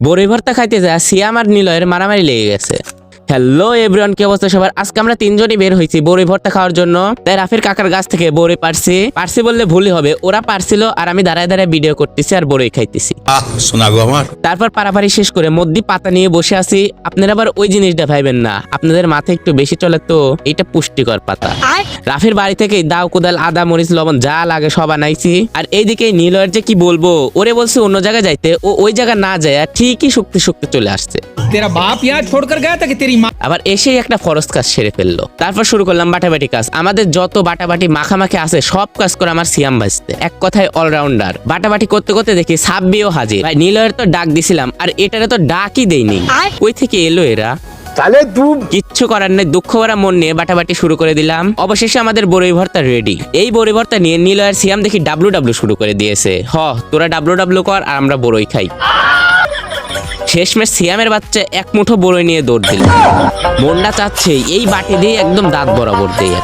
বড়ই ভর্তা খাইতে যায় সিয়াম আর নিলয়ের মারামারি লেগে গেছে। হ্যালো এভরিওয়ান, কি অবস্থা সবার? আজকে আমরা তিনজনই বের হয়েছি বড়ই ভর্তা খাওয়ার জন্য। তাই রাফির কাকার গাছ থেকে বড়ই পারছি বললে ভুলই হবে। ওরা পারছিল আর আমি দাঁড়ায় দাঁড়ায় ভিডিও করতেছি আর বড়ই খাইতেছি। শোনা গো আমার। তারপর পারাপারি শেষ করে মদ্দি পাতা নিয়ে বসে আছি। আপনারা আবার ওই জিনিসটা ভাইবেন না, আপনাদের মাথায় একটু বেশি চলে তো এটা পুষ্টিকর পাতা। রাফির বাড়ি থেকে দাও কোদাল আদা মরিচ লবণ যা লাগে সব আনাইছি। আর এইদিকে নিলয়ের যে কি বলবো, ওরে বলছে অন্য জায়গায় যাইতে, ও ওই জায়গা না যায় ঠিকই শুকতে শুকতে চলে আসছে। तेरा बाप यहाँ छोड़कर गया था कि तेरी माँ। আবার এসেই একটা ফরজ কাজ সেরে ফেললো। তারপর শুরু করলাম বাটাবাটি কাজ। আমাদের যত বাটাবাটি মাখামাখি আছে সব কাজ করে আমার সিয়াম ভাজতে, এক কথায় অলরাউন্ডার। বাটাবাটি করতে করতে দেখি সাব্বিও হাজির। ভাই নিলয়ের তো ডাক দিছিলাম আর এটারে তো ডাকই দেইনি। কই থেকে এলো এরা? কিচ্ছু করার নেই, দুঃখ ভরা মন নিয়ে বাটাবাটি শুরু করে দিলাম। অবশেষে আমাদের বড়ই ভর্তা রেডি। এই বড়ই ভর্তা নিয়ে নিলয়ের সিয়াম দেখি ডাব্লু শুরু করে দিয়েছে। তোরা ডাব্লু কর আর আমরা বড়ই খাই। শেষমেশ সিয়ামের বাচ্চা এক মুঠো বড়ই নিয়ে দৌড় দিল। মনটা চাচ্ছে এই বাটি দিয়ে একদম দাঁত বরাবর দিয়ে